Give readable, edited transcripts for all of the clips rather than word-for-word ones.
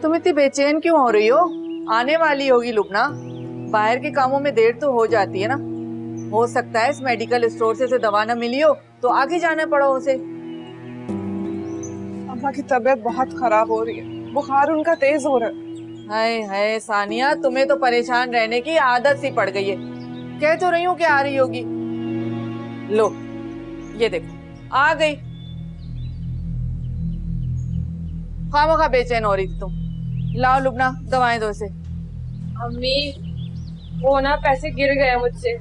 तुम इतनी बेचैन क्यों हो रही हो? आने वाली होगी लुबना। बाहर के कामों में देर तो हो जाती है ना। हो सकता है इस मेडिकल स्टोर से दवा ना मिली हो तो आगे जाना पड़ा उसे। अम्मा की तबीयत बहुत खराब हो रही है, बुखार उनका तेज हो रहा है। हाय हाय सानिया, तुम्हें तो परेशान रहने की आदत सी पड़ गई है। कह तो रही हूँ कि आ रही होगी। लो ये देखो आ गई। खामोखा बेचैन हो रही थी तुम। लाओ लुबना दवाएं दो इसे। अम्मी, वो ना पैसे गिर गए मुझसे।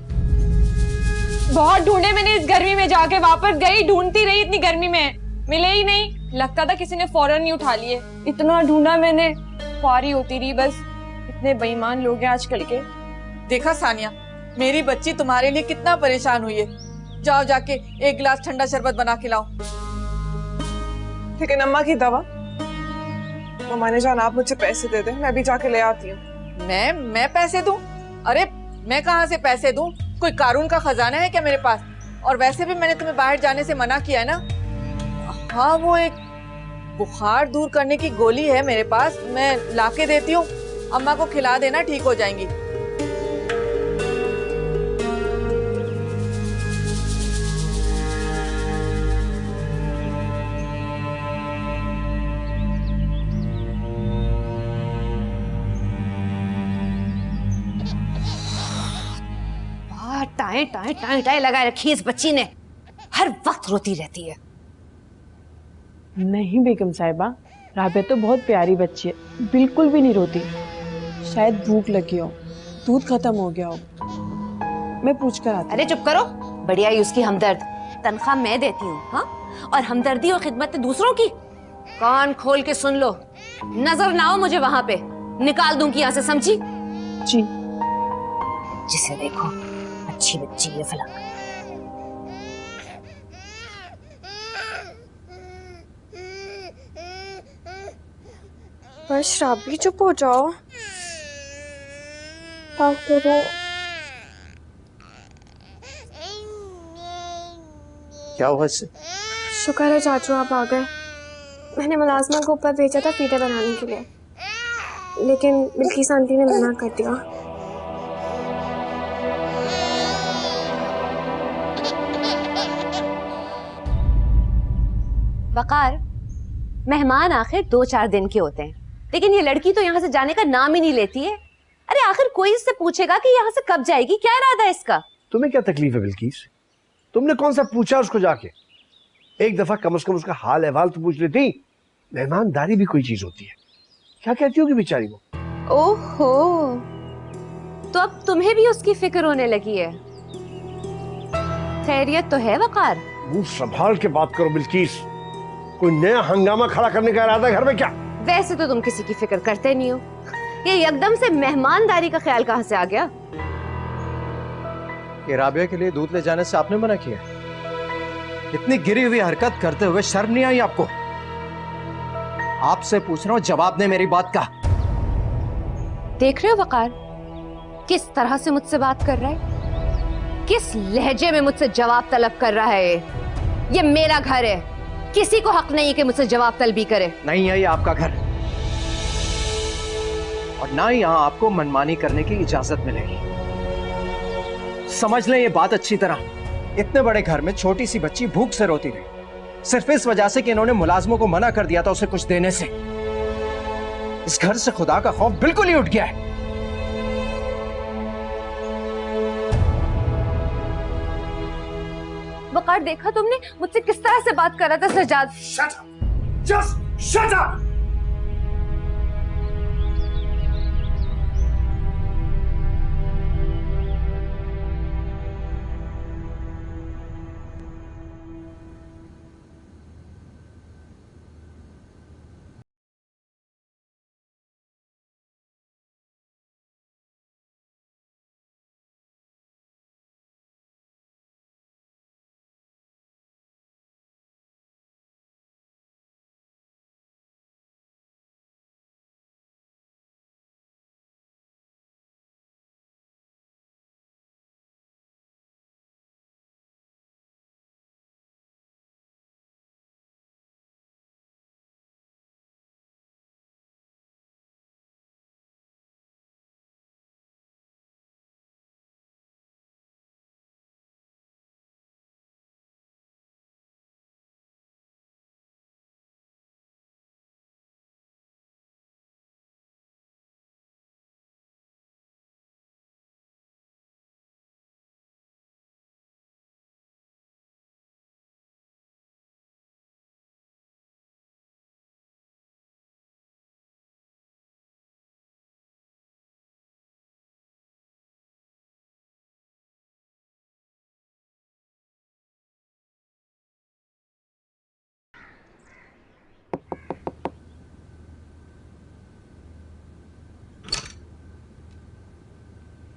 बहुत ढूंढे मैंने इस गर्मी में, जाके वापस गई, ढूंढती रही इतनी गर्मी में, मिले ही नहीं। लगता था किसी ने फौरन नहीं उठा लिए। इतना ढूंढा मैंने, ख्वारी होती रही बस। इतने बेईमान लोग हैं आजकल के। देखा सानिया, मेरी बच्ची तुम्हारे लिए कितना परेशान हुई है। जाओ जाके एक गिलास ठंडा शरबत बना के लाओ। लेकिन अम्मा की दवा, मम्मा जान आप मुझे पैसे दे दें, मैं भी जाके ले आती हूँ। मैं पैसे दूं? अरे मैं कहां से पैसे दूं? कोई कारून का खजाना है क्या मेरे पास? और वैसे भी मैंने तुम्हें बाहर जाने से मना किया है ना। हाँ वो एक बुखार दूर करने की गोली है मेरे पास, मैं लाके देती हूँ। अम्मा को खिला देना, ठीक हो जाएंगी। टाए टाए टाए टाए लगाए रखी है इस बच्ची ने, हर वक्त रोती रहती है। नहीं बेगम साहिबा, राबिया तो बहुत प्यारी बच्ची है, बिल्कुल भी नहीं रोती। शायद भूख लगी हो, दूध खत्म हो गया हो। मैं पूछ कर आती अरे चुप करो, बढ़िया ही उसकी हमदर्द। तनख्वाह मैं देती हूँ, हाँ? और हमदर्दी और खिदमत दूसरों की। कान खोल के सुन लो, नजर ना हो मुझे वहां पे, निकाल दूंगी यहाँ से, समझी? जी। जिसे देखो अच्छी बच्ची है फला। बस राबी चुप हो जाओ। करो। क्या हुआ इससे? शुक्र है चाचू आप आ गए। मैंने मुलाजमा को ऊपर भेजा था फीते बनाने के लिए, लेकिन बिल्किस आंटी ने मना कर दिया। वकार, मेहमान आखिर 2-4 दिन के होते हैं, लेकिन ये लड़की तो यहाँ से जाने का नाम ही नहीं लेती है। अरे आखिर कोई इससे पूछेगा कि यहाँ से कब जाएगी? क्या इरादा है इसका? तुम्हें क्या तकलीफ है बिल्किस? तुमने कौन सा पूछा उसको जाके? एक दफा कम से कम उसका हाल अहवाल तो पूछ लेती। मेहमानदारी भी कोई चीज होती है। क्या कहती होगी बेचारी को? ओहो, तो अब तुम्हें भी उसकी फिक्र होने लगी है। खैरियत तो है वकार? मुंह संभाल के बात करो बिल्किस। कोई नया हंगामा खड़ा करने का इरादा है घर में क्या? वैसे तो तुम किसी की फिक्र करते नहीं हो, ये एकदम से मेहमानदारी का ख्याल कहां से आ गया? ये राबिया के लिए दूध ले जाने से आपने मना किया? इतनी गिरी हुई हरकत करते हुए शर्म नहीं आई आपको? आपसे पूछ रहा हूं, जवाब दे मेरी बात का। देख रहे हो वकार, किस तरह से मुझसे बात कर रहा है, किस लहजे में मुझसे जवाब तलब कर रहा है। ये मेरा घर है, किसी को हक नहीं है कि मुझसे जवाब तलबी करे। नहीं है ये आपका घर, और ना ही यहां आपको मनमानी करने की इजाजत मिलेगी। समझ लें ये बात अच्छी तरह, इतने बड़े घर में छोटी सी बच्ची भूख से रोती रही, सिर्फ इस वजह से कि इन्होंने मुलाजमों को मना कर दिया था उसे कुछ देने से। इस घर से खुदा का खौफ बिल्कुल ही उठ गया है। वकार देखा तुमने मुझसे किस तरह से बात कर रहा था Sajjad? Shut up! Just shut up!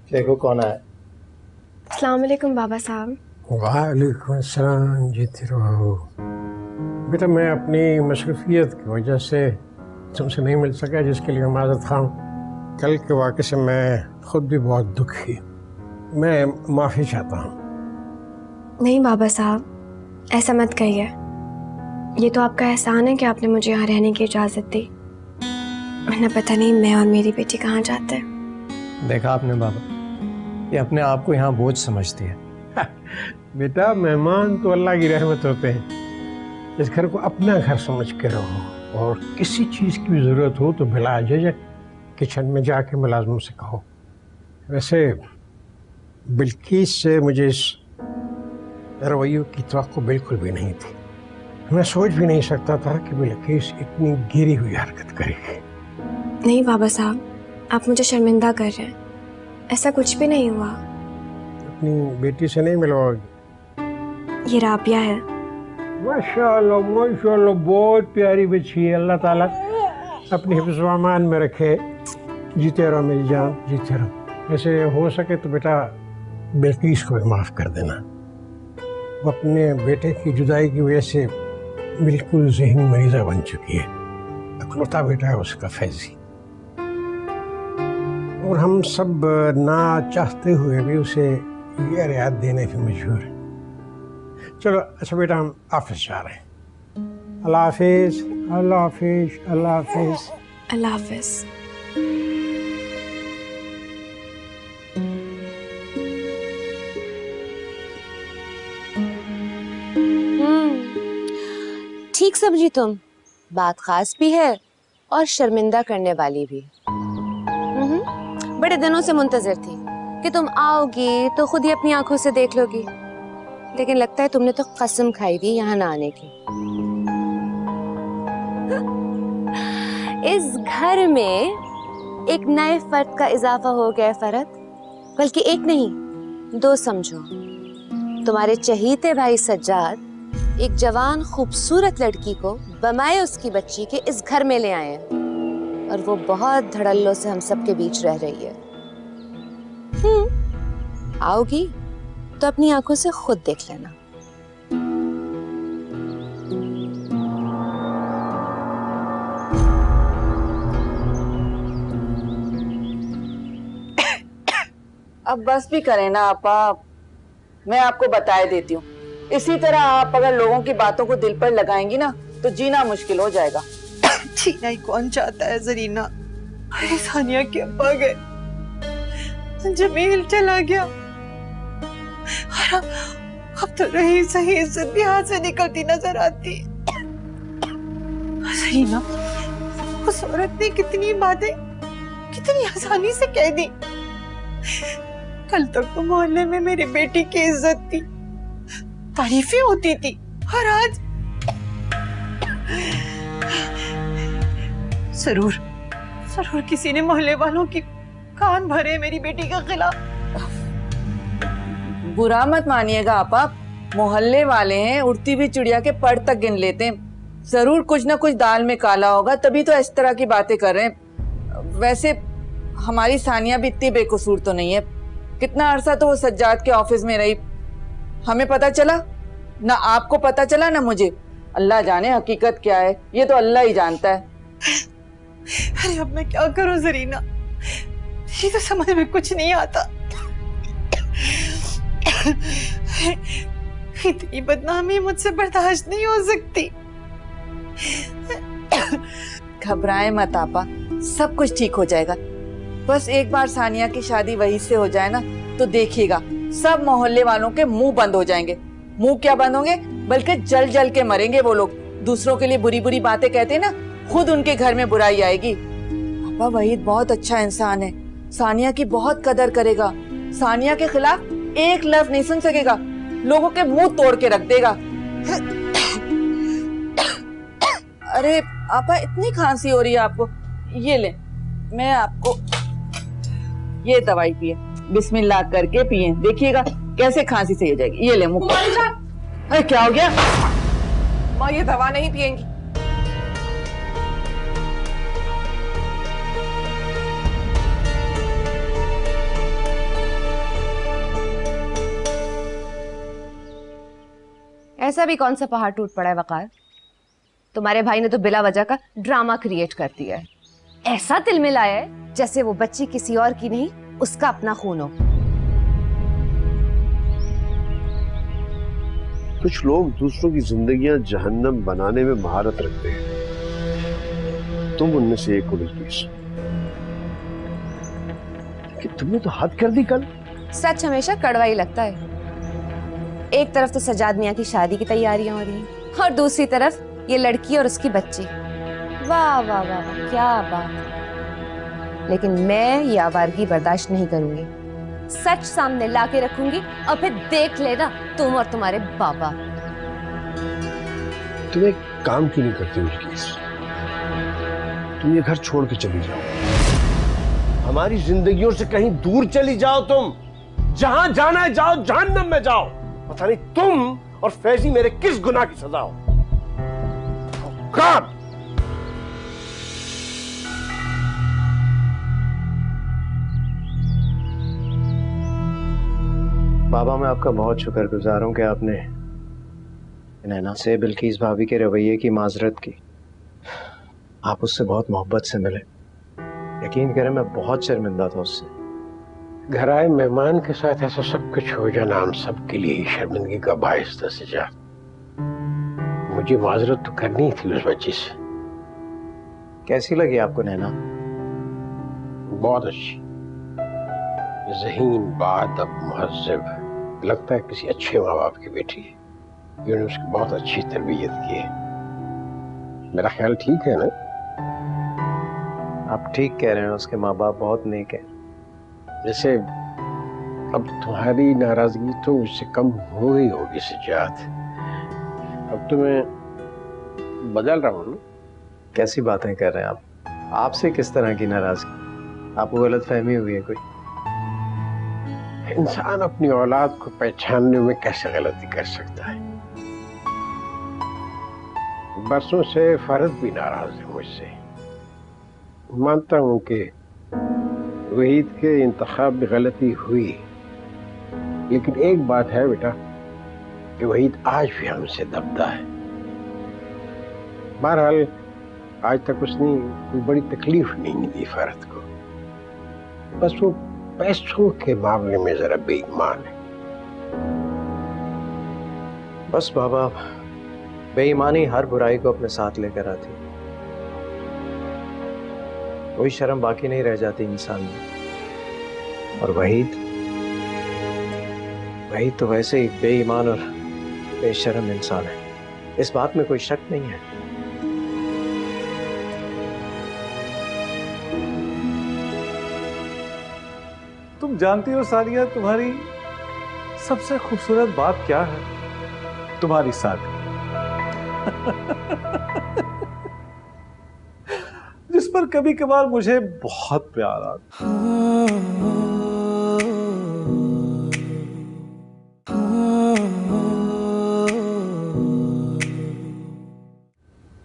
देखो कौन आया। अस्सलाम वालेकुम बाबा साहब। वालेकुम अस्सलाम, जीते रहो। बेटा मैं अपनी मसरूफियत की वजह से तुमसे नहीं मिल सका, जिसके लिए माज़रत खां। कल के वाक़े से मैं खुद भी बहुत दुखी, मैं माफ़ी चाहता हूँ। नहीं बाबा साहब, ऐसा मत कहिए। ये तो आपका एहसान है कि आपने मुझे यहाँ रहने की इजाज़त दी, वरना पता नहीं मैं और मेरी बेटी कहाँ जाते। देखा आपने बाबा, ये अपने आप को यहाँ बोझ समझती है। बेटा मेहमान तो अल्लाह की रहमत होते हैं। इस घर को अपना घर समझ के रहो, और किसी चीज़ की भी ज़रूरत हो तो बिला झिझक किचन में जाके मुलाजमों से कहो। वैसे बिल्किस से मुझे इस रवैयों की तवक्को बिल्कुल भी नहीं थी। मैं सोच भी नहीं सकता था कि बिल्किस इतनी गिरी हुई हरकत करेगी। नहीं बाबा साहब, आप मुझे शर्मिंदा कर रहे हैं, ऐसा कुछ भी नहीं हुआ। अपनी बेटी से नहीं मिलवाओगी? ये राबिया है। माशाअल्लाह माशाअल्लाह, बहुत प्यारी बच्ची है। अल्लाह ताला अपनी हिफ्ज़ व अमान में रखे। जीते रहो मेरी जान, जीते रहो। वैसे हो सके तो बेटा बिल्किस को माफ़ कर देना। वो अपने बेटे की जुदाई की वजह से बिल्कुल ज़हनी मरीज़ा बन चुकी है। इकलौता बेटा है उसका फैज़ी, और हम सब ना चाहते हुए भी उसे ये रियायत देने पे मजबूर हैं। चलो अच्छा बेटा, हम ऑफिस जा रहे हैं। अल्लाह हाफिज़, अल्लाह हाफिज़, अल्लाह हाफिज़, अल्लाह हाफिज़। ठीक समझी तुम, बात खास भी है और शर्मिंदा करने वाली भी। बड़े दिनों से मुंतजर थी कि तुम आओगी तो खुद ही अपनी आंखों से देख लोगी, लेकिन लगता है तुमने तो कसम खाई थी यहाँ ना आने की। इस घर में एक नए फर्द का इजाफा हो गया फरत, बल्कि एक नहीं दो समझो। तुम्हारे चहीते भाई सज्जाद एक जवान खूबसूरत लड़की को बमाए उसकी बच्ची के इस घर में ले आए हैं, और वो बहुत धड़ल्लों से हम सब के बीच रह रही है। आओगी तो अपनी आंखों से खुद देख लेना। अब बस भी करें ना आपा, मैं आपको बताए देती हूँ। इसी तरह आप अगर लोगों की बातों को दिल पर लगाएंगी ना तो जीना मुश्किल हो जाएगा। जीना ही कौन चाहता है जरीना। अरे सानिया के अब्बा गए, जमील चला गया, अब तो रही सही इज्जत भी हाथ से निकलती नजर आती। जरीना, उस औरत ने कितनी बातें कितनी आसानी से कह दी। कल तक तो मोहल्ले में मेरी बेटी की इज्जत थी, तारीफें होती थी, और आज जरूर जरूर किसी ने मोहल्ले वालों की कान भरे मेरी बेटी के खिलाफ। बुरा मत मानिएगा आपा, मोहल्ले वाले हैं, उड़ती हुई चिड़िया के पर तक गिन लेते हैं। जरूर कुछ ना कुछ दाल में काला होगा, तभी तो इस तरह की बातें कर रहे हैं। वैसे हमारी सानिया भी इतनी बेकसूर तो नहीं है। कितना अरसा तो वो सज्जाद के ऑफिस में रही, हमें पता चला ना, आपको पता चला ना मुझे। अल्लाह जाने हकीकत क्या है, ये तो अल्लाह ही जानता है। अरे अब मैं क्या करूं जरीना, ये तो समझ में कुछ नहीं आता। इतनी बदनामी मुझसे बर्दाश्त नहीं हो सकती। घबराए मत आपा, सब कुछ ठीक हो जाएगा। बस एक बार सानिया की शादी वही से हो जाए ना तो देखिएगा सब मोहल्ले वालों के मुंह बंद हो जाएंगे। मुंह क्या बंद होंगे, बल्कि जल जल के मरेंगे वो लोग। दूसरों के लिए बुरी बुरी बातें कहते हैं ना, खुद उनके घर में बुराई आएगी। पापा वहीद बहुत अच्छा इंसान है, सानिया की बहुत कदर करेगा। सानिया के खिलाफ एक लफ्ज नहीं सुन सकेगा, लोगों के मुंह तोड़ के रख देगा। अरे आपा इतनी खांसी हो रही है आपको, ये ले, मैं आपको ये दवाई पिए, बिस्मिल्लाह करके पिए, देखिएगा कैसे खांसी सही हो जाएगी। ये ले मुंह। अरे क्या हो गया? माँ ये दवा नहीं पिएंगी। ऐसा भी कौन सा पहाड़ टूट पड़ा है वकार? तुम्हारे भाई ने तो बिला वजह का ड्रामा क्रिएट कर दिया है। ऐसा दिल में लाया है जैसे वो बच्ची किसी और की नहीं, उसका अपना खून हो। कुछ लोग दूसरों की जिंदगियां जहन्नम बनाने में महारत रखते हैं, तुम उनमें से एक हो बिल्किस। कि तुमने तो हद कर दी कल। सच हमेशा कड़वा ही लगता है। एक तरफ तो सजाद मियां की शादी की तैयारियां हो रही हैं और दूसरी तरफ ये लड़की और उसकी बच्ची। वाह वाह वाह वाह, क्या बात है। लेकिन मैं ये आवारगी बर्दाश्त नहीं करूंगी। सच सामने लाके रखूंगी और फिर देख लेना तुम और तुम्हारे बाबा। तुम एक काम क्यों नहीं करती बिल्किस? तुम ये घर छोड़ के चली जाओ, हमारी जिंदगियों से कहीं दूर चली जाओ। तुम जहां जाना है जाओ, जहन्नम में जाओ। पता नहीं तुम और फैजी मेरे किस गुनाह की सजा हो। काम बाबा, मैं आपका बहुत शुक्रगुजार हूं कि आपने नैना से बिल्किस भाभी के रवैये की माजरत की। आप उससे बहुत मोहब्बत से मिले। यकीन करें, मैं बहुत शर्मिंदा था उससे। घर आए मेहमान के साथ ऐसा सब कुछ हो जाना हम सबके लिए शर्मिंदगी का बायस था सजाद। मुझे माजरत तो करनी थी उस बच्ची से। कैसी लगी आपको नैना? बहुत अच्छी, ज़हीन, बाअदब, महज़्ज़ब, लगता है किसी अच्छे माँ बाप की बेटी है। उन्होंने उसकी बहुत अच्छी तरबियत की है। मेरा ख्याल ठीक है ना? आप ठीक कह रहे हैं, उसके माँ बाप बहुत नेक हैं। जैसे अब तुम्हारी नाराजगी तो उससे कम हो गई होगी सजाद। अब तो मैं बदल रहा हूँ ना। कैसी बातें कर रहे हैं आप? आपसे किस तरह की नाराजगी? आपको गलत फहमी हुई है कोई? इंसान अपनी औलाद को पहचानने में कैसे गलती कर सकता है? बरसों से फर्ज भी नाराज है मुझसे। मानता हूं कि वहीद के इंतखाब में गलती हुई, लेकिन एक बात है बेटा कि वहीद आज भी हमसे दबता है। बहरहाल आज तक उसने कोई बड़ी तकलीफ नहीं दी फरद को। बस वो पैसों के मामले में जरा बेईमान है। बस बाबा, बेईमानी हर बुराई को अपने साथ लेकर आती, कोई शर्म बाकी नहीं रह जाती इंसान में। और वहीद तो वैसे ही बेईमान और बेशर्म इंसान है, इस बात में कोई शक नहीं है। तुम जानती हो सानिया, तुम्हारी सबसे खूबसूरत बात क्या है? तुम्हारी शादी जिस पर कभी कभार मुझे बहुत प्यार आता।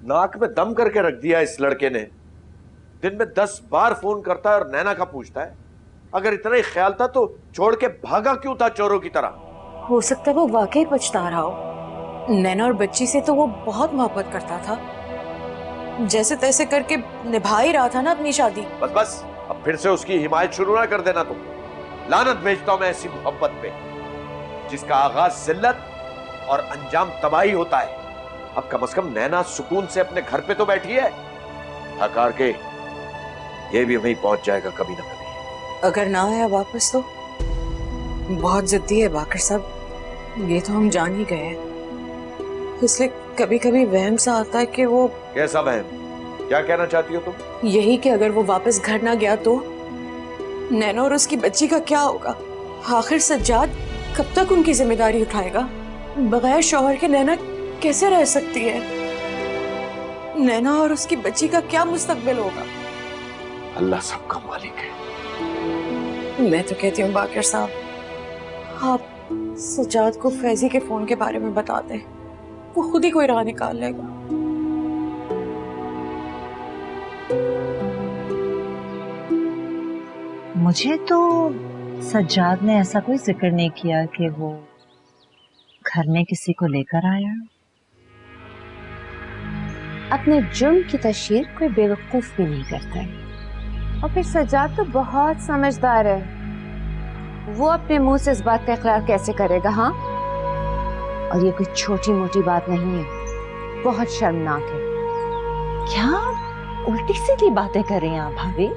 नाक में दम करके रख दिया इस लड़के ने। दिन में 10 बार फोन करता है और नैना का पूछता है। अगर इतना ही ख्याल था तो छोड़ के भागा क्यों था चोरों की तरह? हो सकता है वो वाकई पछता रहा हो। नैना और बच्ची से तो वो बहुत मोहब्बत करता था, जैसे तैसे करके निभा ही रहा था ना अपनी शादी। बस बस, अब फिर से उसकी हिमायत शुरू ना कर देना तुम। लानत भेजता हूं मैं ऐसी मोहब्बत पे जिसका आगाज जिल्लत और अंजाम तबाही होता है। अब कम से कम नैना सुकून से अपने घर पे तो बैठी है। थकार के ये भी वहीं पहुंच जाएगा कभी ना कभी। अगर ना आया वापस तो बहुत जिद्दी है बाकर साहब, ये तो हम जान ही गए हैं। इसलिए कभी कभी वहम सा आता है कि वो। कैसा वहम? क्या कहना चाहती हो तुम? यही कि अगर वो वापस घर ना गया तो नैना और उसकी बच्ची का क्या होगा? आखिर सज्जाद कब तक उनकी जिम्मेदारी उठाएगा? बगैर शौहर के नैना कैसे रह सकती है? नैना और उसकी बच्ची का क्या मुस्तकबिल होगा? अल्लाह सबका मालिक है। मैं तो कहती हूँ बाकर साहब, आप सज्जाद को फैजी के फोन के बारे में बता दें, वो खुद ही कोई राह निकाल लेगा। मुझे तो सज्जाद ने ऐसा कोई जिक्र नहीं किया कि वो घर में किसी को लेकर आया? अपने जुर्म की तशहीर कोई बेवकूफ भी नहीं करता है। और फिर सज्जाद तो बहुत समझदार है, वो अपने मुंह से इस बात का इकरार कैसे करेगा? हाँ, और ये कोई छोटी मोटी बात नहीं है, बहुत शर्मनाक है। क्या उल्टी सीधी बातें कर रही हैं आप भाभी?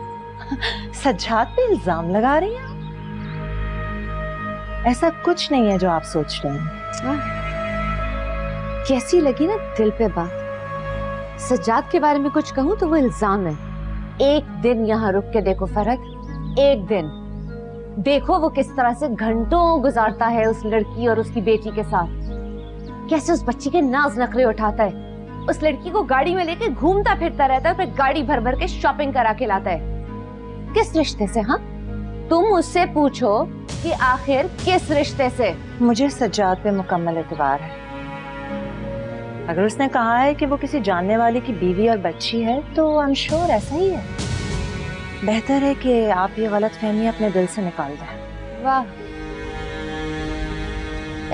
सज्जाद पे इल्जाम लगा रही हैं? ऐसा कुछ नहीं है जो आप सोच रहे हैं। कैसी लगी ना दिल पे बात। सज्जाद के बारे में कुछ कहूं तो वो इल्जाम है। एक दिन यहाँ रुक के देखो फरहत, एक दिन देखो वो किस तरह से घंटों गुजारता है उस लड़की और उसकी बेटी के साथ, कैसे उस बच्ची के नाज नखरे उठाता है, उस लड़की को गाड़ी में लेके घूमता फिरता रहता है, फिर गाड़ी भर भर के शॉपिंग करा के लाता है। किस रिश्ते से? हाँ, तुम उससे पूछो कि आखिर किस रिश्ते से। मुझे सज्जाद पे मुकम्मल एतबार है। अगर उसने कहा है कि वो किसी जानने वाले की बीवी और बच्ची है तो आई एम श्योर ऐसा ही है। बेहतर है कि आप ये गलतफहमी अपने दिल से निकाल दें। वाह,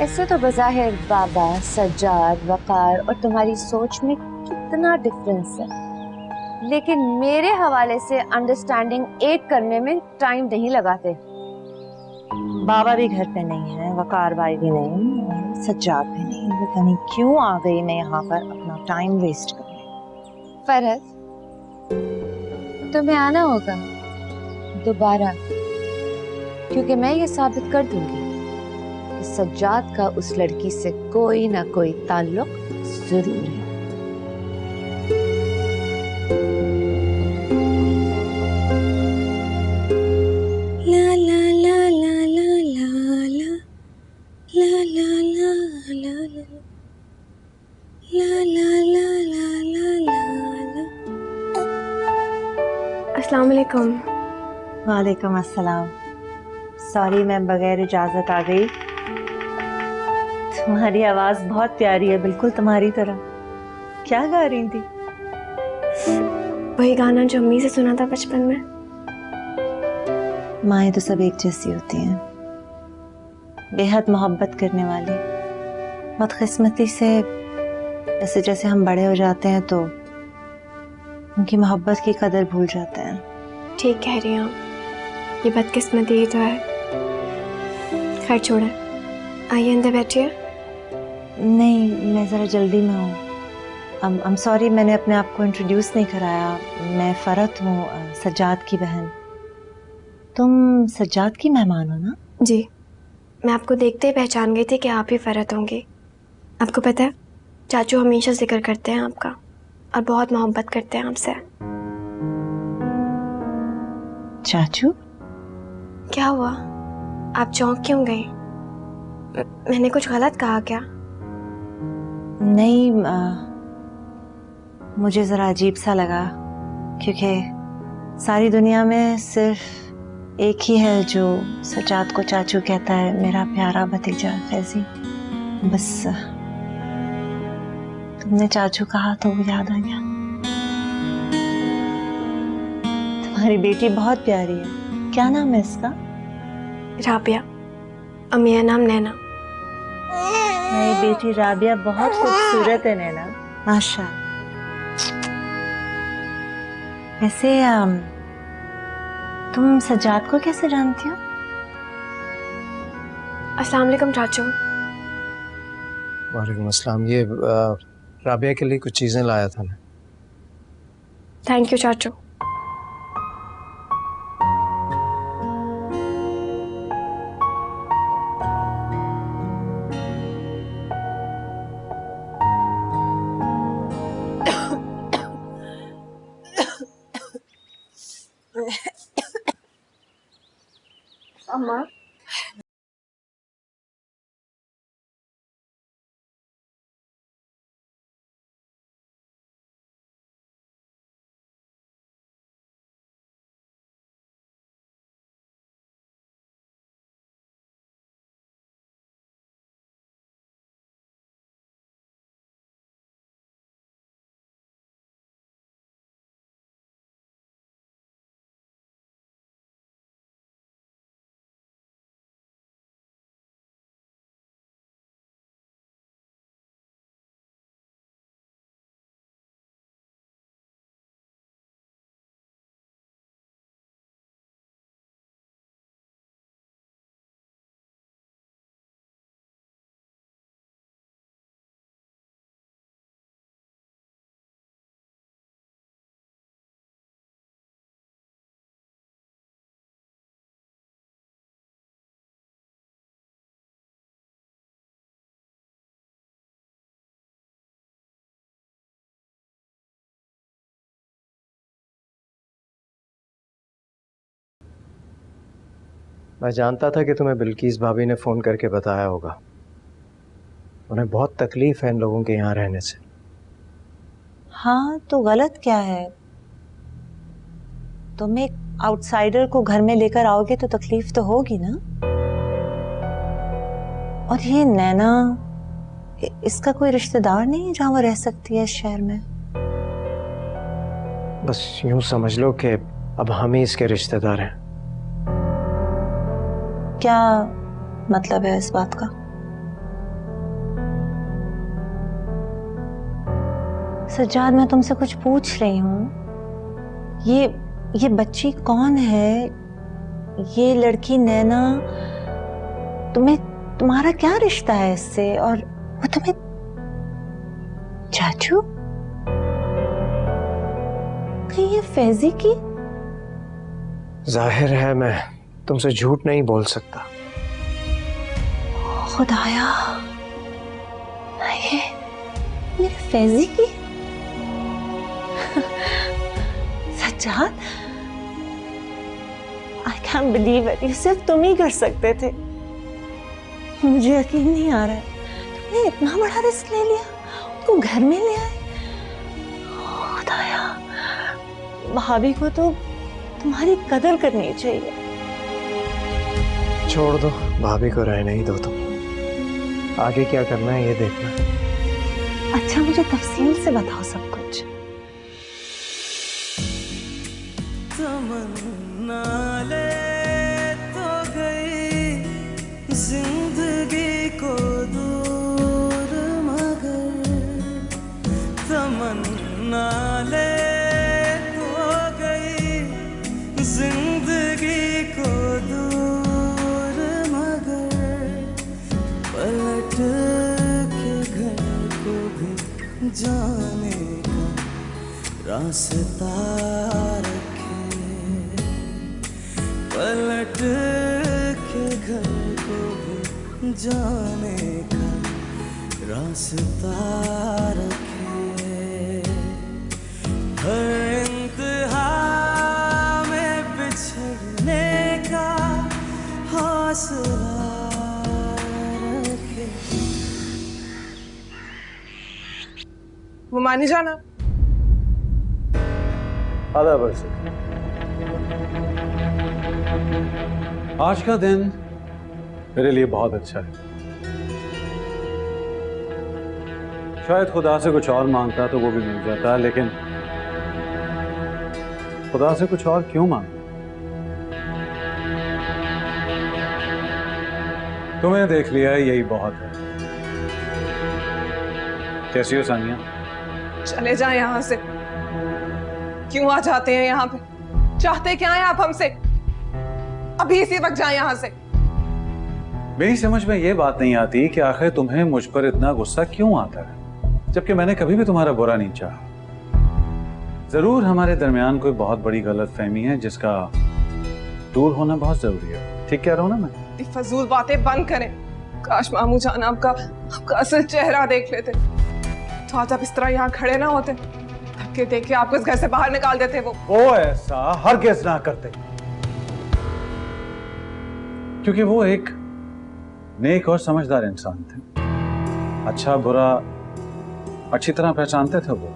ऐसे तो बज़ाहिर बाबा, सज्जाद, वकार और तुम्हारी सोच में कितना डिफरेंस है, लेकिन मेरे हवाले से अंडरस्टैंडिंग एक करने में टाइम नहीं लगाते। बाबा भी घर पे नहीं है, वकार भाई भी नहीं, और सज्जाद भी नहीं। पता नहीं क्यों आ गई मैं यहाँ पर अपना टाइम वेस्ट करने। फरहत, तुम्हें आना होगा दोबारा, क्योंकि मैं ये साबित कर दूंगी कि सज्जाद का उस लड़की से कोई ना कोई ताल्लुक जरूर है। ला ला ला ला ला ला ला ला ला ला ला ला ला ला ला। अस्सलाम वालेकुम। वालेकुम अस्सलाम। सॉरी मैं बगैर इजाजत आ गई। तुम्हारी आवाज बहुत प्यारी है, बिल्कुल तुम्हारी तरह। क्या गा रही थी? वही गाना जो अम्मी से सुना था बचपन में। माएँ तो सब एक जैसी होती हैं, बेहद मोहब्बत करने वाली। बदकिस्मती से जैसे जैसे हम बड़े हो जाते हैं तो उनकी मोहब्बत की कदर भूल जाते हैं। ठीक कह रही हूँ, ये बदकिस्मती ही तो है। खैर छोड़े, आइए अंदर बैठिए। नहीं, मैं ज़रा जल्दी में हूँ। I'm सॉरी, मैंने अपने आप को इंट्रोड्यूस नहीं कराया। मैं फरहत हूँ, सज्जाद की बहन। तुम सज्जाद की मेहमान हो ना? जी, मैं आपको देखते ही पहचान गई थी कि आप ही फरहत होंगी। आपको पता है, चाचू हमेशा जिक्र करते हैं आपका और बहुत मोहब्बत करते हैं आपसे। चाचू? क्या हुआ, आप चौंक क्यों गई? मैंने कुछ गलत कहा क्या? नहीं, मुझे ज़रा अजीब सा लगा, क्योंकि सारी दुनिया में सिर्फ एक ही है जो सज्जाद को चाचू कहता है, मेरा प्यारा भतीजा फैजी। बस तुमने चाचू कहा तो वो याद आ गया। तुम्हारी बेटी बहुत प्यारी है, क्या नाम है इसका? राबिया। अम्मी का नाम नैना। मेरी बेटी राबिया बहुत खूबसूरत है नैना, माशा। वैसे तुम सज्जाद को कैसे जानती हो? अस्सलाम वालेकुम चाचू। वालेकुम अस्सलाम। ये राबिया के लिए कुछ चीजें लाया था मैं। थैंक यू चाचू। अम्मा मैं जानता था कि तुम्हें बिल्किस भाभी ने फोन करके बताया होगा। उन्हें बहुत तकलीफ है इन लोगों के यहाँ रहने से। हाँ तो गलत क्या है? तुम एक आउटसाइडर को घर में लेकर आओगे तो तकलीफ तो होगी ना। और ये नैना, इसका कोई रिश्तेदार नहीं है जहां वो रह सकती है इस शहर में? बस यूं समझ लो कि अब हम ही इसके रिश्तेदार हैं। क्या मतलब है इस बात का? सज्जाद, मैं तुमसे कुछ पूछ रही हूँ। ये बच्ची कौन है? ये लड़की नैना, तुम्हारा क्या रिश्ता है इससे? और वो तुम्हें चाचू? कहीं ये फैजी की? जाहिर है मैं तुमसे झूठ नहीं बोल सकता। खुदाया, ये मेरे फैजी की? Sajjad, I can believe it. ये सिर्फ तुम ही कर सकते थे। मुझे यकीन नहीं आ रहा है, तुमने इतना बड़ा रिस्क ले लिया, उसको घर में ले आए। खुदाया, भाभी को तो तुम्हारी कदर करनी चाहिए। छोड़ दो, भाभी को रहने ही दो तुम। आगे क्या करना है ये देखना। अच्छा, मुझे तफसील से बताओ सब कुछ। तमन्ना ले तो गई जिंदगी को दूर, मगर तमन्ना ले तो गई जिंदगी को दूर, मगर पलट के घर को भी जाने का रास्ता रखे, पलट के घर को भी जाने का रास्ता रखे। हर इंतहा में बिछड़ने का हौसला रखे। वो मानी जाना आधा बरस। आज का दिन मेरे लिए बहुत अच्छा है। शायद खुदा से कुछ और मांगता तो वो भी मिल जाता, लेकिन खुदा से कुछ और क्यों मांगता? तुम्हें देख लिया है, यही बहुत है। कैसी हो सानिया? चले जाएं यहाँ से। क्यों आ जाते हैं यहाँ पे? चाहते क्या हैं आप हमसे? अभी इसी वक्त जाएं यहाँ से। मेरी समझ में ये बात नहीं आती कि आखिर तुम्हें मुझ पर इतना गुस्सा क्यों आता है, जबकि मैंने कभी भी तुम्हारा बुरा नहीं चाहा। जरूर हमारे दरमियान कोई बहुत बड़ी गलतफहमी है जिसका दूर होना बहुत जरूरी है। ठीक कह रहा हूं ना मैं? फजूल बातें बंद करें। काश मामू जान आपका असल चेहरा देख लेते तो आज आप इस तरह यहाँ खड़े ना होते। धक्के देख के आपको इस घर से बाहर निकाल देते वो ऐसा हरगिज़ ना करते, क्योंकि वो एक नेक और समझदार इंसान थे। अच्छा बुरा अच्छी तरह पहचानते थे वो,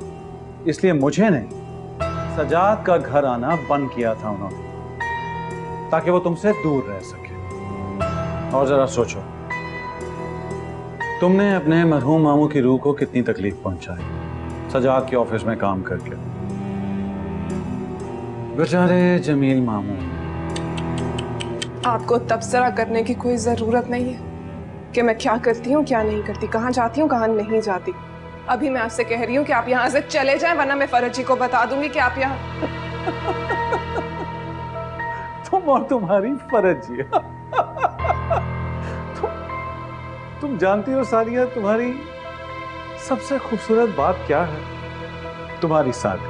इसलिए मुझे नहीं, सजाद का घर आना बंद किया था उन्होंने, ताकि वो तुमसे दूर रह सके। और जरा सोचो, तुमने अपने मरहूम मामू की रूह को कितनी तकलीफ पहुंचाई सजाद के ऑफिस में काम करके। बेचारे जमील मामू। आपको तबसरा करने की कोई जरूरत नहीं है कि मैं क्या करती हूँ क्या नहीं करती, कहाँ जाती हूँ कहाँ नहीं जाती। अभी मैं आपसे कह रही हूँ कि आप यहाँ से चले जाएं, वरना मैं फरज जी को बता दूंगी कि आप यहाँ तुम और तुम्हारी फरज जी। तुम जानती हो सानिया, तुम्हारी सबसे खूबसूरत बात क्या है? तुम्हारी शादी,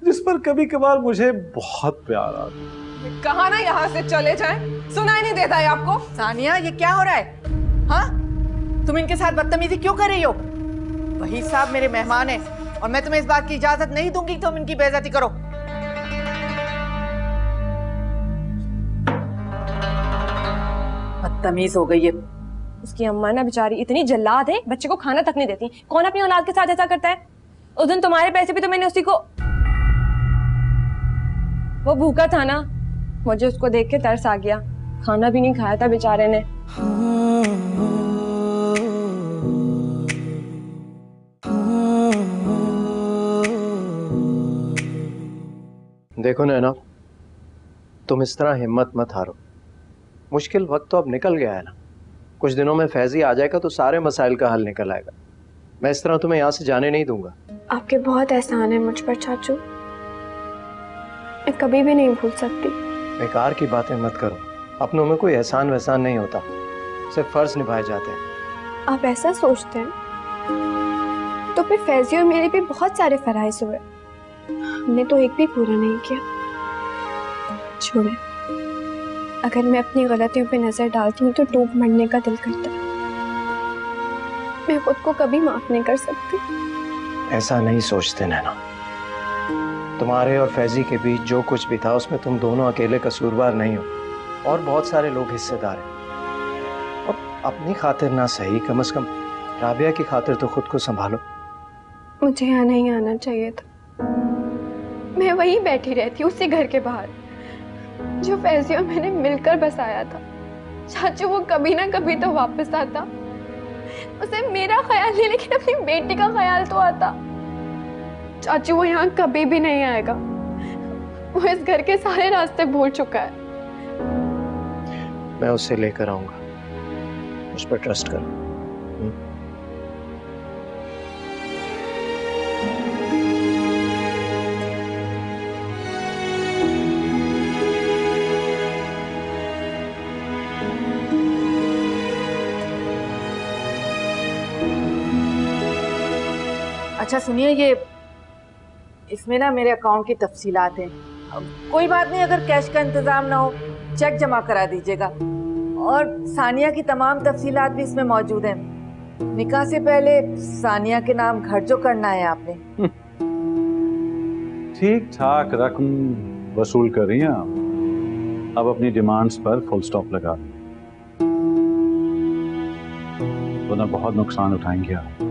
जिस पर कभी कभार मुझे बहुत प्यार आता है। कहा ना यहाँ से चले जाएं, सुनाई नहीं देता है आपको? सानिया, ये क्या हो रहा है? हाँ, तुम इनके साथ बदतमीजी क्यों कर रही हो? वही साहब मेरे मेहमान हैं और मैं तुम्हें इस बात की इजाजत नहीं दूंगी कि तुम इनकी बेइज्जती करो। बदतमीज हो गई है। उसकी अम्मा ना बेचारी इतनी जल्लाद है, बच्चे को खाना तक नहीं देती। कौन अपनी औलाद के साथ ऐसा करता है? उस दिन तुम्हारे पैसे भी तो मैंने उसी को, वो भूखा था ना, मुझे उसको देख के तरस आ गया। खाना भी नहीं खाया था बेचारे ने। देखो नैना, तुम इस तरह हिम्मत मत हारो। मुश्किल वक्त तो अब निकल गया है ना। कुछ दिनों में फैजी आ जाएगा तो सारे मसाइल का हल निकल आएगा। मैं इस तरह तुम्हें यहाँ से जाने नहीं दूंगा। आपके बहुत एहसान है मुझ पर चाचू, मैं कभी भी नहीं भूल सकती। बेकार की बातें मत करो। अपनों में कोई एहसान वहसान नहीं होता, सिर्फ फर्ज निभाए जाते हैं। आप ऐसा सोचते हैं तो फिर फैजी और मेरे भी बहुत सारे फराइज हुए, हमने तो एक भी पूरा नहीं किया। छोड़े, अगर मैं अपनी गलतियों पे नजर डालती हूँ तो डूब मरने का दिल करता है। मैं खुद को कभी माफ नहीं कर सकती। ऐसा नहीं सोचते नैना। तुम्हारे और फैजी के बीच जो कुछ भी था उसमें तुम दोनों अकेले कसूरवार नहीं हो, और बहुत सारे लोग हिस्सेदार हैं। और अपनी खातिर ना सही, कम से कम राबिया की खातिर तो खुद को संभालो। मुझे यहाँ नहीं आना चाहिए था। मैं वहीं बैठी रहती उसी घर के बाहर जो फैजी और मैंने मिलकर बसाया था। चाचू वो कभी ना कभी तो वापस आता। उसे मेरा ख्याल नहीं लेकिन अपनी बेटी का ख्याल तो आता। चाचू वो यहाँ कभी भी नहीं आएगा। वो इस घर के सारे रास्ते भूल चुका है। मैं उसे लेकर आऊंगा, उस पर ट्रस्ट करो। अच्छा सुनिए, ये इसमें ना मेरे अकाउंट की तफसीलात हैं। कोई बात नहीं, अगर कैश का इंतजाम ना हो चेक जमा करा दीजिएगा। और सानिया की तमाम तफसीलात भी इसमें मौजूद हैं। निकाह से पहले सानिया के नाम घर जो करना है आपने। ठीक ठाक रकम वसूल कर रही हैं आप। अब अपनी डिमांड्स पर फुल स्टॉप लगा दें, वरना बहुत नुकसान उठाएंगे आप।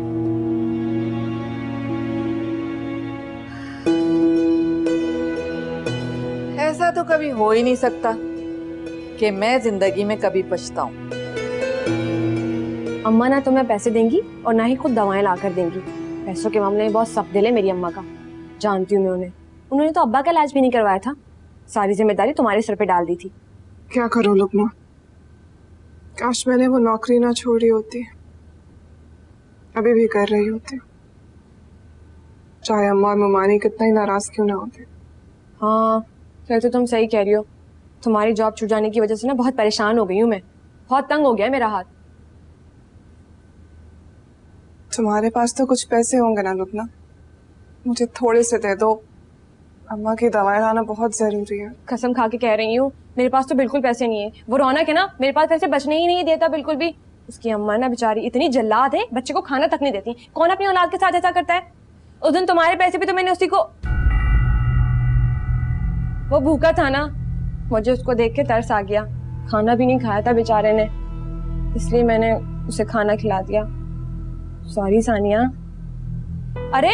ऐसा तो कभी हो ही नहीं सकता कि मैं जिंदगी में कभी पछताऊं। अम्मा ना तुम्हें पैसे देंगी और ना ही खुद दवाएं ला कर देंगी। पैसों के मामले में बहुत सख्त दिल है मेरी अम्मा का, जानती हूँ मैं उन्हें। उन्होंने तो अब्बा का इलाज भी नहीं करवाया था। सारी जिम्मेदारी तुम्हारे सर पे डाल दी थी। क्या करूं लुकमा, काश मैंने वो नौकरी ना छोड़ी होती, अभी भी कर रही होती, चाहे अम्मा और ममानी कितना ही नाराज क्यों ना होते। हाँ फिर तो तुम सही कह रही हो। तुम्हारी जॉब छूट जाने की वजह से ना बहुत परेशान हो गई हूँ मैं, बहुत तंग हो गया है मेरा हाथ। तुम्हारे पास तो कुछ पैसे होंगे ना लुकना, मुझे थोड़े से दे दो, अम्मा की दवाएं लाना बहुत जरूरी है। कसम खा के कह रही हूँ, मेरे पास तो बिल्कुल पैसे नहीं है। वो रौनक है ना, मेरे पास पैसे बचने ही नहीं देता बिल्कुल भी। उसकी अम्मा ना बेचारी इतनी जल्लाद है, बच्चे को खाना तक नहीं देती। कौन अपनी औलाद के साथ ऐसा करता है? उस दिन तुम्हारे पैसे भी तो मैंने उसी को, वो भूखा था ना, मुझे उसको देख के तरस आ गया। खाना भी नहीं खाया था बेचारे ने, इसलिए मैंने उसे खाना खिला दिया। सॉरी सानिया। अरे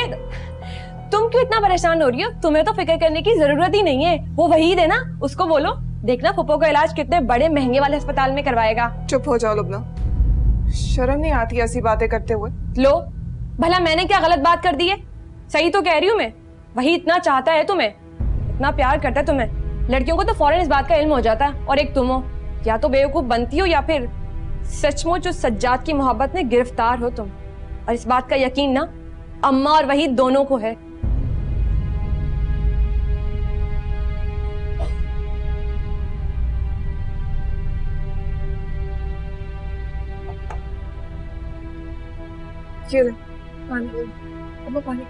तुम क्यों इतना परेशान हो रही हो? तुम्हें तो फिक्र करने की जरूरत ही नहीं है। वो वहीद है ना, उसको बोलो, देखना फुप्पो का इलाज कितने बड़े महंगे वाले अस्पताल में करवाएगा। चुप हो जाओ लुबना, शर्म नहीं आती ऐसी बातें करते हुए? लो भला मैंने क्या गलत बात कर दी है? सही तो कह रही हूँ मैं। वही इतना चाहता है तुम्हें, इतना प्यार करता है तुम्हें। लड़कियों को तो फौरन इस बात का इल्म हो जाता है। और एक तुम हो, या तो बेवकूफ बनती हो या फिर सचमुच उस सज्जाद की मोहब्बत में गिरफ्तार हो तुम। और इस बात का यकीन ना अम्मा और वही दोनों को है। ये ले, पानी, अम्मा पानी।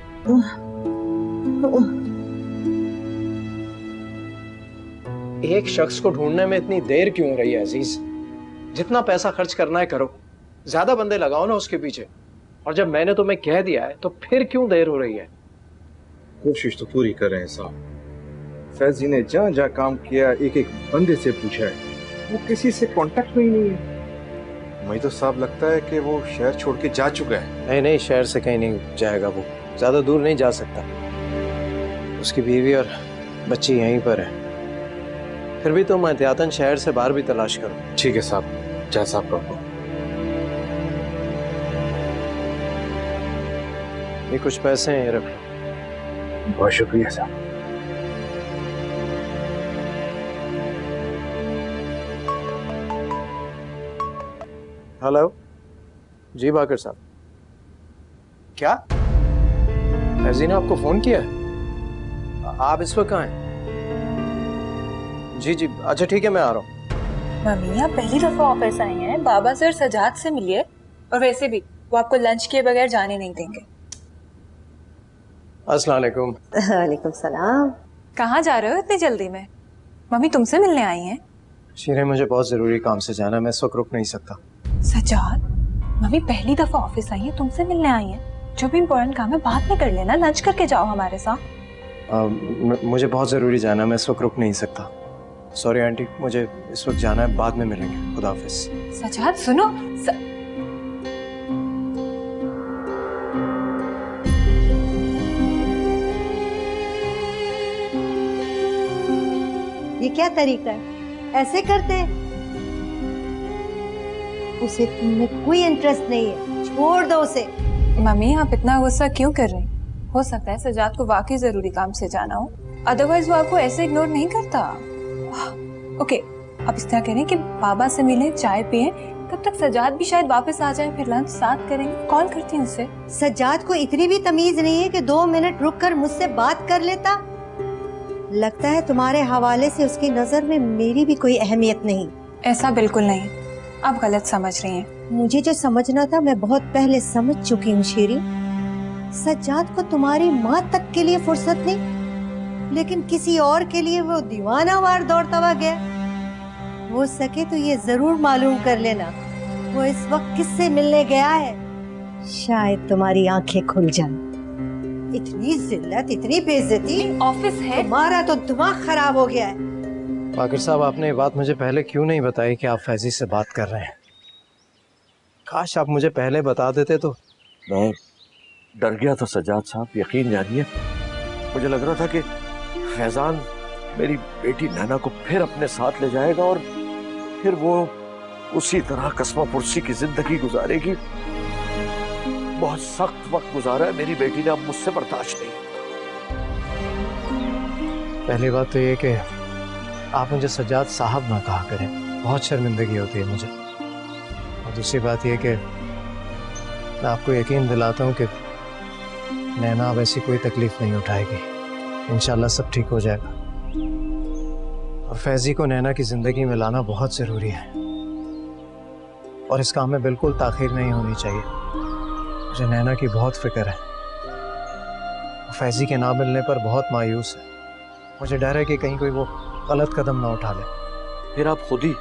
एक शख्स को ढूंढने में इतनी देर क्यों हो रही है अजीज? जितना पैसा खर्च करना है करो, ज्यादा बंदे लगाओ ना उसके पीछे। और जब मैंने तुम्हें कह दिया है तो फिर क्यों देर हो रही है? कोशिश तो पूरी कर रहे हैं साहब। फैजी ने जहाँ जहाँ काम किया एक एक बंदे से पूछा है, वो किसी से कांटेक्ट में ही नहीं है। मुझे तो साफ लगता है कि वो शहर छोड़ के जा चुका है। नहीं नहीं, शहर से कहीं नहीं जाएगा वो, ज्यादा दूर नहीं जा सकता। उसकी बीवी और बच्ची यहीं पर है। फिर भी तुम एहतियातन शहर से बाहर भी तलाश करो। ठीक है साहब, जैसा आप कहो। ये कुछ पैसे हैं, ये रख लो। बहुत शुक्रिया साहब। हेलो जी बाकर साहब। क्या फैजी ने आपको फोन किया है? आप इस वक्त कहाँ हैं? जी जी, अच्छा ठीक है, मैं आ रहा हूँ। मम्मी आप पहली दफा ऑफिस आई हैं, बाबा सर सजाद से मिलिए। और वैसे भी वो आपको लंच किए बगैर जाने नहीं देंगे। अस्सलाम वालेकुम। वालेकुम सलाम। कहाँ जा रहे हो इतनी जल्दी में? मम्मी तुमसे मिलने आई हैं। शीरे, मुझे बहुत जरूरी काम से जाना है, मैं इस वक्त रुक नहीं सकता। सजाद, मम्मी पहली दफा ऑफिस आई है, तुमसे मिलने आई हैं। जो भी इम्पोर्टेंट काम है बाद में कर लेना, लंच करके जाओ हमारे साथ। मुझे बहुत जरूरी जाना है, मैं इस वक्त रुक नहीं सकता। सॉरी आंटी, मुझे इस वक्त जाना है, बाद में मिलेंगे। खुदा हाफिज। सजाद सुनो ये क्या तरीका है? ऐसे करते हैं? उसे तुम्हें कोई इंटरेस्ट नहीं है, छोड़ दो उसे। मम्मी आप इतना गुस्सा क्यों कर रही? हो सकता है सजाद को वाकई जरूरी काम से जाना हो, अदरवाइज वो आपको ऐसे इग्नोर नहीं करता। ओके, आप इस तरह करें कि बाबा से मिलें, चाय पिए, तब तक सजाद भी शायद वापस आ जाए, फिर लंच साथ करेंगे। कॉल करती हूँ उससे। सजाद को इतनी भी तमीज नहीं है कि 2 मिनट रुककर मुझसे बात कर लेता? लगता है तुम्हारे हवाले से उसकी नजर में मेरी भी कोई अहमियत नहीं। ऐसा बिल्कुल नहीं, आप गलत समझ रही हैं। मुझे जो समझना था मैं बहुत पहले समझ चुकी हूँ शेरी। सज्जाद को तुम्हारी माँ तक के लिए फुर्सत नहीं, लेकिन किसी और के लिए वो दीवाना वार दौड़ता हुआ गया। हो सके तो ये जरूर मालूम कर लेना वो इस वक्त किससे मिलने गया है, शायद तुम्हारी आंखें खुल जाए। इतनी जिल्लत, इतनी बेइज्जती, ऑफिस है तुम्हारा तो दिमाग खराब हो गया है। बाकर साहब, आपने ये बात मुझे पहले क्यों नहीं बताई कि आप फैजी से बात कर रहे हैं? काश आप मुझे पहले बता देते तो। मैं डर गया था सज्जाद साहब, यकीन जानिए। मुझे लग रहा था कि फैजान मेरी बेटी नैना को फिर अपने साथ ले जाएगा और फिर वो उसी तरह कसमा पुरसी की जिंदगी गुजारेगी। बहुत सख्त वक्त गुजारा है मेरी बेटी ने, अब मुझसे बर्दाश्त नहीं। पहली बात तो ये कि आप मुझे सज्जाद साहब ना कहा करें, बहुत शर्मिंदगी होती है मुझे। और दूसरी बात ये कि मैं आपको यकीन दिलाता हूँ कि नैना अब ऐसी कोई तकलीफ नहीं उठाएगी। इंशाल्लाह सब ठीक हो जाएगा। और फैजी को नैना की जिंदगी में लाना बहुत ज़रूरी है और इस काम में बिल्कुल ताखीर नहीं होनी चाहिए। मुझे नैना की बहुत फिक्र है, फैजी के ना मिलने पर बहुत मायूस है। मुझे डर है कि कहीं कोई वो गलत कदम ना उठा ले। फिर आप खुद ही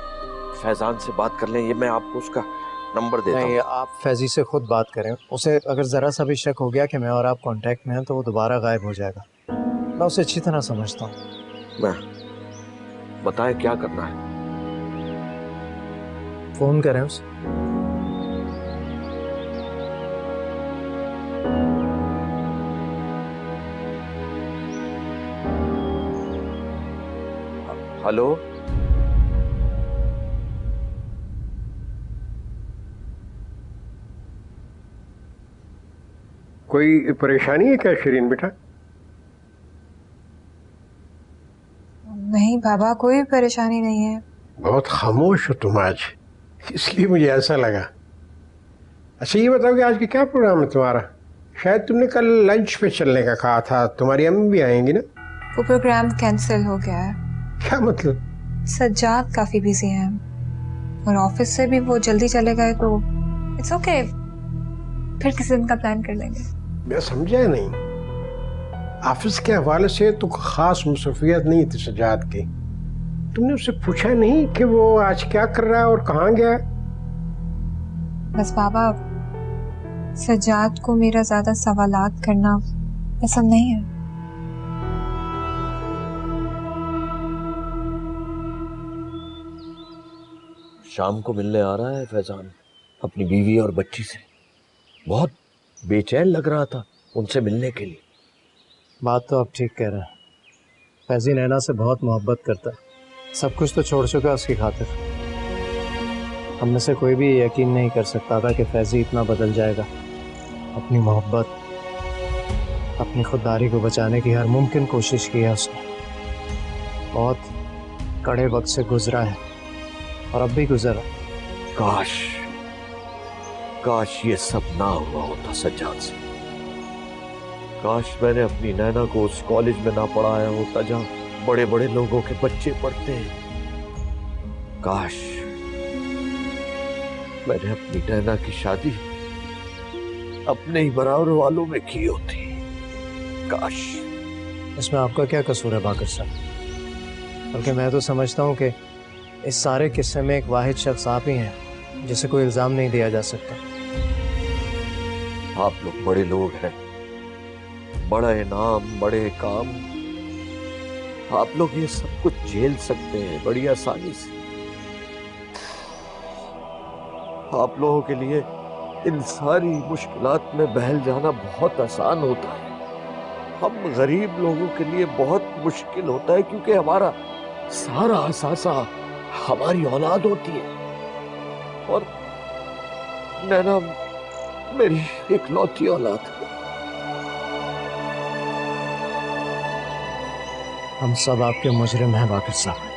फैजान से बात कर लें, ये मैं आपको उसका नंबर देता हूं। नहीं, आप फैजी से खुद बात करें। उसे अगर ज़रा सा भी शक हो गया कि मैं और आप कांटेक्ट में हैं तो वो दोबारा गायब हो जाएगा। मैं उसे अच्छी तरह समझता हूँ। मैं बताएं क्या करना है? फ़ोन करें उसे। हेलो, कोई परेशानी है क्या शिरीन बेटा? नहीं बाबा, कोई परेशानी नहीं है। बहुत खामोश हो तुम आज, इसलिए मुझे ऐसा लगा। अच्छा ये बताओ कि आज का क्या प्रोग्राम है तुम्हारा? शायद तुमने कल लंच पे चलने का कहा था, तुम्हारी अम्मी भी आएंगी ना? वो प्रोग्राम कैंसिल हो गया है। क्या मतलब? सज्जाद काफी बिजी हैं और ऑफिस से भी वो जल्दी चले गए तो इट्स ओके, फिर किसी दिन का प्लान कर लेंगे। मैं समझा नहीं, ऑफिस के हवाले से तो खास मसरूफियत नहीं थी सज्जाद की। तुमने उससे पूछा नहीं कि वो आज क्या कर रहा है और कहाँ गया? बस बाबा, सज्जाद को मेरा ज्यादा सवालात करना पसंद नहीं है। शाम को मिलने आ रहा है फैजान। अपनी बीवी और बच्ची से। बहुत बेचैन लग रहा था उनसे मिलने के लिए। बात तो आप ठीक कह रहे हैं। फैजी नैना से बहुत मोहब्बत करता है, सब कुछ तो छोड़ चुका है उसकी खातिर। हम में से कोई भी यकीन नहीं कर सकता था कि फैजी इतना बदल जाएगा। अपनी मोहब्बत, अपनी खुददारी को बचाने की हर मुमकिन कोशिश की है उसने। बहुत कड़े वक्त से गुजरा है और अब भी गुजरा। काश काश ये सब ना हुआ होता सज्जाद से। काश मैंने अपनी नैना को उस कॉलेज में ना पढ़ाया होता जहां बड़े बड़े लोगों के बच्चे पढ़ते हैं। काश मैंने अपनी नैना की शादी अपने ही बराबर वालों में की होती। काश। इसमें आपका क्या कसूर है बाकर साहब? बल्कि मैं तो समझता हूँ कि इस सारे किस्से में एक वाहिद शख्स आप ही हैं जिसे कोई इल्जाम नहीं दिया जा सकता। आप लोग बड़े लोग हैं, बड़ा इनाम, बड़े काम, आप लोग ये सब कुछ झेल सकते हैं बड़ी आसानी से। आप लोगों के लिए इन सारी मुश्किलात में बहल जाना बहुत आसान होता है। हम गरीब लोगों के लिए बहुत मुश्किल होता है क्योंकि हमारा सारा असासा हमारी औलाद होती है। और नैना मेरी इकलौती औलाद है। हम सब आपके मुजरिम हैं बाकर साहब।